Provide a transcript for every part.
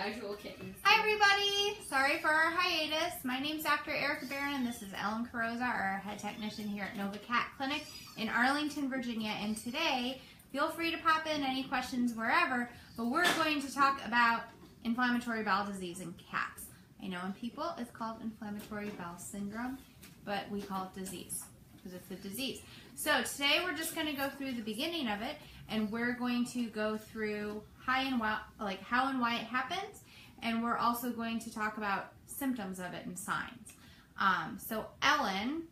casual kittens. Hi everybody! Sorry for our hiatus. My name's Dr. Erica Barron and this is Ellen Carrozza, our head technician here at Nova Cat Clinic in Arlington, Virginia. And today, feel free to pop in any questions wherever, but we're going to talk about inflammatory bowel disease in cats. I know in people it's called inflammatory bowel syndrome, but we call it disease because it's a disease. So today we're just going to go through the beginning of it, and we're going to go through how and why it happens, and we're also going to talk about symptoms of it and signs. So Ellen,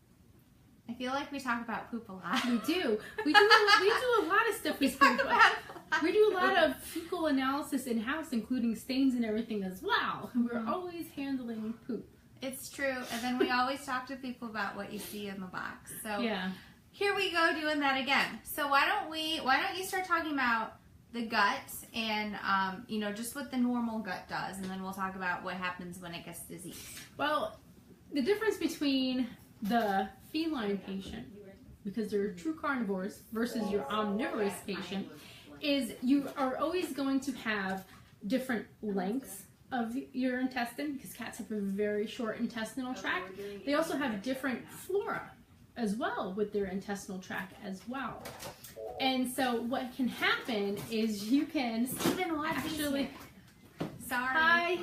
I feel like we talk about poop a lot. We do. We do a lot of stuff with poop. We do a lot of fecal analysis in-house, including stains and everything as well. And we're always handling poop. It's true. And then we always talk to people about what you see in the box. So yeah. Here we go doing that again. So why don't you start talking about the gut and just what the normal gut does, and then we'll talk about what happens when it gets diseased. Well, the difference between the feline patient, because they're true carnivores, versus your omnivorous patient, is you are always going to have different lengths of your intestine, because cats have a very short intestinal tract. They also have different flora as well with their intestinal tract as well. And so what can happen is you can actually... Sorry. Hi.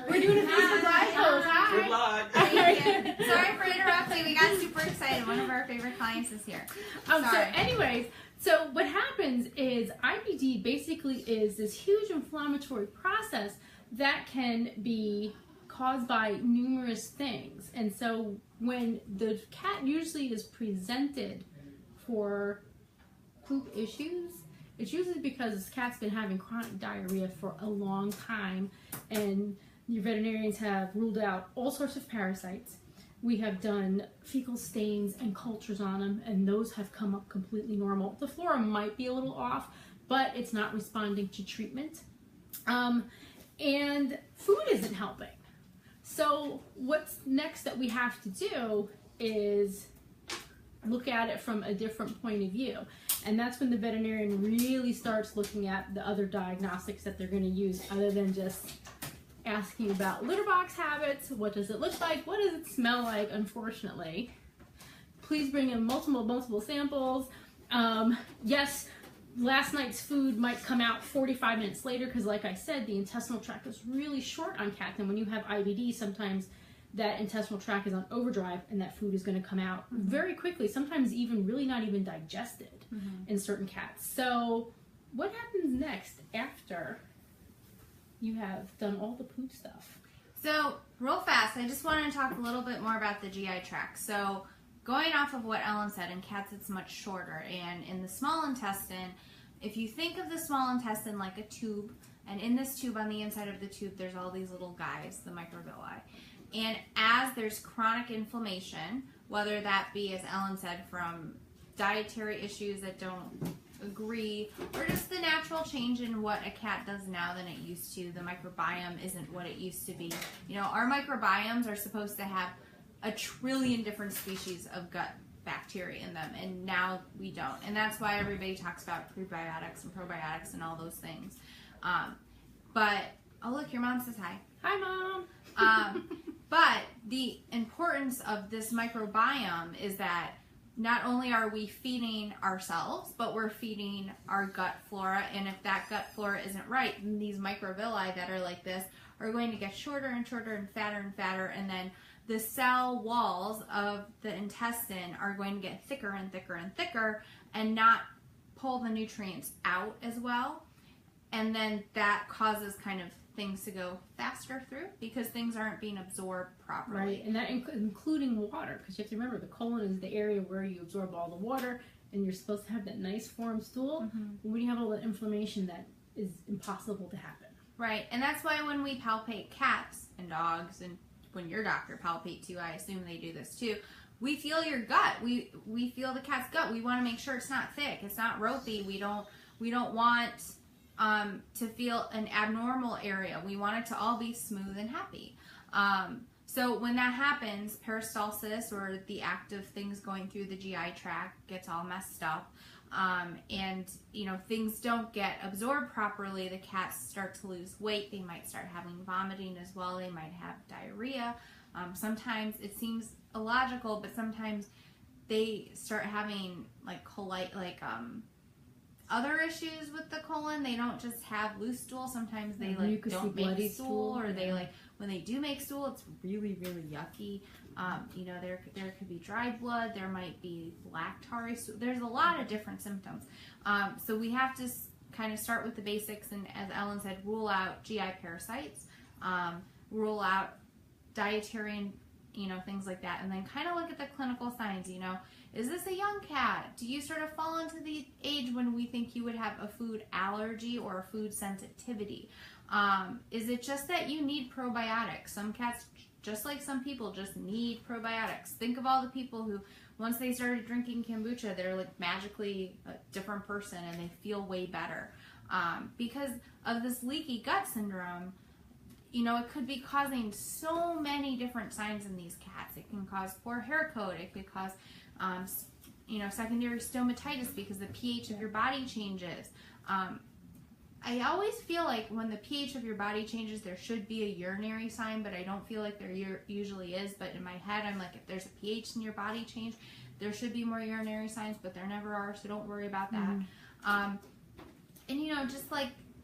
We're doing a Facebook Live post. Hi. Good luck. Thank you. Sorry for interrupting. We got super excited. One of our favorite clients is here. So anyways, so what happens is IBD basically is this huge inflammatory process that can be caused by numerous things. And so when the cat usually is presented for poop issues, it's usually because this cat's been having chronic diarrhea for a long time, and your veterinarians have ruled out all sorts of parasites. We have done fecal stains and cultures on them, and those have come up completely normal. The flora might be a little off, but it's not responding to treatment. And food isn't helping. So what's next that we have to do is look at it from a different point of view. And that's when the veterinarian really starts looking at the other diagnostics that they're going to use, other than just asking about litter box habits. What does it look like? What does it smell like? Unfortunately, please bring in multiple samples. Yes, last night's food might come out 45 minutes later, because like I said, the intestinal tract is really short on cats, and when you have IBD, sometimes that intestinal tract is on overdrive, and that food is going to come out very quickly, sometimes even really not even digested in certain cats. So what happens next after you have done all the poop stuff? So real fast, I just wanted to talk a little bit more about the GI tract. So going off of what Ellen said, in cats it's much shorter, and in the small intestine, if you think of the small intestine like a tube, and in this tube, on the inside of the tube, there's all these little guys, the microvilli. And as there's chronic inflammation, whether that be, as Ellen said, from dietary issues that don't agree, or just the natural change in what a cat does now than it used to, the microbiome isn't what it used to be. You know, our microbiomes are supposed to have 1 trillion different species of gut bacteria in them, and now we don't. And that's why everybody talks about prebiotics and probiotics and all those things. But, oh look, your mom says hi. Hi, Mom. But the importance of this microbiome is that not only are we feeding ourselves, but we're feeding our gut flora, and if that gut flora isn't right, then these microvilli that are like this are going to get shorter and shorter and fatter, and then the cell walls of the intestine are going to get thicker and thicker and thicker and not pull the nutrients out as well. And then that causes kind of things to go faster through because things aren't being absorbed properly. Right, and that including water, because you have to remember the colon is the area where you absorb all the water, and you're supposed to have that nice form stool. When you have all that inflammation, that is impossible to happen. Right, and that's why when we palpate cats and dogs, and when your doctor palpate too, I assume they do this too, we feel your gut. We feel the cat's gut. We want to make sure it's not thick, it's not ropey. We don't want to feel an abnormal area. We want it to all be smooth and happy. So when that happens, peristalsis, or the act of things going through the GI tract, gets all messed up. and things don't get absorbed properly, the cats start to lose weight. They might start having vomiting as well. They might have diarrhea. Sometimes it seems illogical, but sometimes they start having other issues with the colon. They don't just have loose stool. Sometimes they don't make stool, or they when they do make stool, it's really, really yucky. There could be dry blood. There might be lactary stool. There's a lot of different symptoms. So we have to kind of start with the basics, and as Ellen said, rule out GI parasites, rule out dietary, things like that, and then kind of look at the clinical signs. Is this a young cat? Do you sort of fall into the age when we think you would have a food allergy or a food sensitivity? Is it just that you need probiotics? Some cats, just like some people, just need probiotics. Think of all the people who, once they started drinking kombucha, they're like magically a different person and they feel way better. Because of this leaky gut syndrome, it could be causing so many different signs in these cats. It can cause poor hair coat. It could cause, secondary stomatitis because the pH of your body changes. I always feel like when the pH of your body changes, there should be a urinary sign, but I don't feel like there usually is. But in my head, I'm like, if there's a pH in your body change, there should be more urinary signs, but there never are, so don't worry about that. And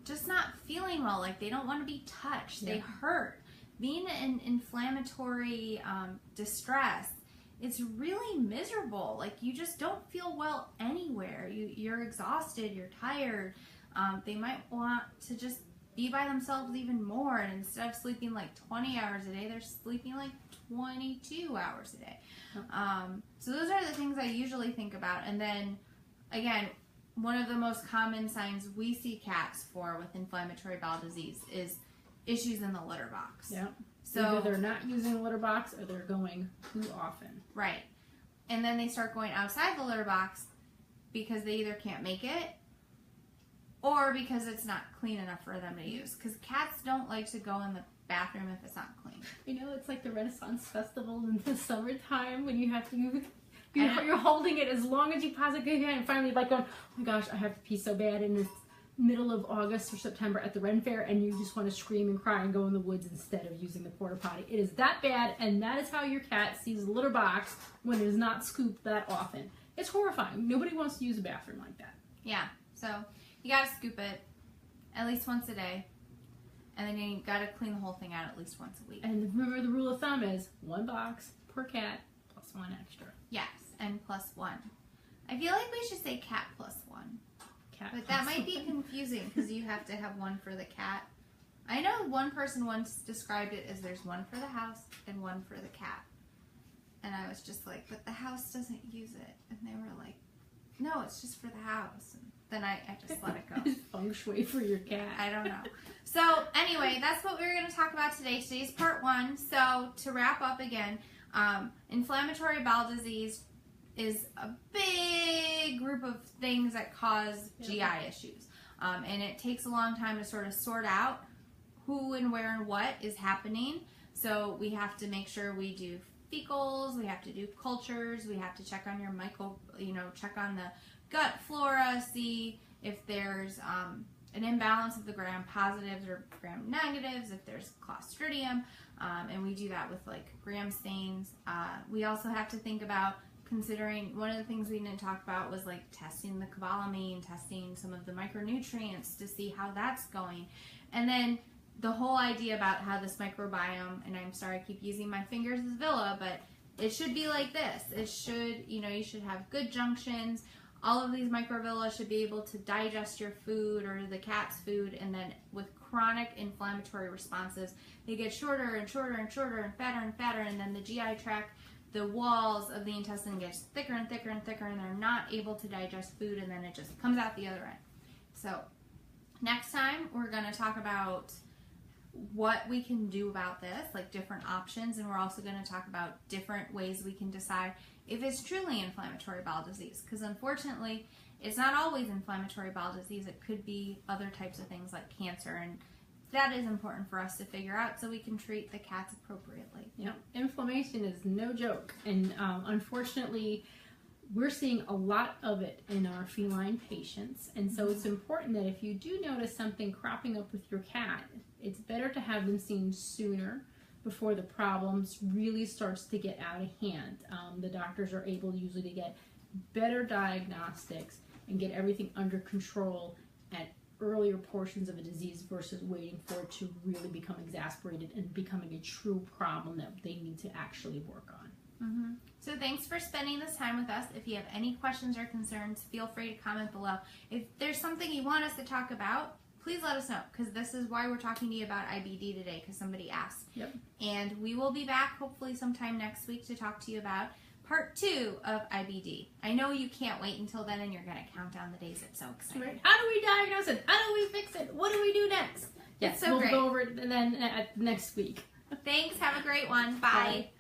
just not feeling well, like they don't want to be touched. Yeah. They hurt. Being in inflammatory distress, it's really miserable. Like you just don't feel well anywhere. You're exhausted, you're tired. They might want to just be by themselves even more, and instead of sleeping like 20 hours a day, they're sleeping like 22 hours a day. So those are the things I usually think about. And then, again, one of the most common signs we see cats for with inflammatory bowel disease is issues in the litter box. Yeah. So either they're not using the litter box or they're going too often. Right. And then they start going outside the litter box because they either can't make it or because it's not clean enough for them to use. Because cats don't like to go in the bathroom if it's not clean. It's like the Renaissance Festival in the summertime when you have to... You're holding it as long as you possibly can, and finally going, oh my gosh, I have to pee so bad, and it's middle of August or September at the Ren Fair, and you just want to scream and cry and go in the woods instead of using the porta potty. It is that bad, and that is how your cat sees the litter box when it is not scooped that often. It's horrifying. Nobody wants to use a bathroom like that. Yeah, so you gotta scoop it at least once a day, and then you gotta clean the whole thing out at least once a week. And remember, the rule of thumb is 1 box per cat plus 1 extra. Yes, and +1. I feel like we should say cat +1. Cat but that might be confusing because you have to have 1 for the cat. I know one person once described it as there's 1 for the house and 1 for the cat. And I was just like, but the house doesn't use it. And they were like, no, it's just for the house. And then I just let it go. Feng shui for your cat. I don't know. So anyway, that's what we were going to talk about today. Today's part 1. So to wrap up again, inflammatory bowel disease is a big group of things that cause GI issues. And it takes a long time to sort of sort out who and where and what is happening. So we have to make sure we do fecals, we have to do cultures, we have to check on your check on the gut flora, see if there's an imbalance of the gram positives or gram negatives, if there's Clostridium, and we do that with like gram stains. We also have to think about considering, one of the things we didn't talk about was like testing the cobalamin, testing some of the micronutrients to see how that's going. And then the whole idea about how this microbiome, and I'm sorry I keep using my fingers as Villa, but it should be like this. It should, you should have good junctions. All of these microvilli should be able to digest your food or the cat's food, and then with chronic inflammatory responses, they get shorter and shorter and shorter and fatter, and then the GI tract, the walls of the intestine gets thicker and thicker and thicker, and they're not able to digest food, and then it just comes out the other end. So next time we're going to talk about what we can do about this, like different options, and we're also going to talk about different ways we can decide if it's truly inflammatory bowel disease, because unfortunately it's not always inflammatory bowel disease. It could be other types of things like cancer, and that is important for us to figure out so we can treat the cats appropriately. Inflammation is no joke, and unfortunately we're seeing a lot of it in our feline patients. And so it's important that if you do notice something cropping up with your cat, it's better to have them seen sooner before the problems really starts to get out of hand. The doctors are able usually to get better diagnostics and get everything under control at earlier portions of a disease versus waiting for it to really become exasperated and becoming a true problem that they need to actually work on. So thanks for spending this time with us. If you have any questions or concerns, feel free to comment below. If there's something you want us to talk about, please let us know, because this is why we're talking to you about IBD today, because somebody asked. Yep. And we will be back hopefully sometime next week to talk to you about part 2 of IBD. I know you can't wait until then, and you're going to count down the days. It's so exciting. Right. How do we diagnose it? How do we fix it? What do we do next? Yes, so we'll great. go over it then next week. Thanks. Have a great one. Bye. Bye.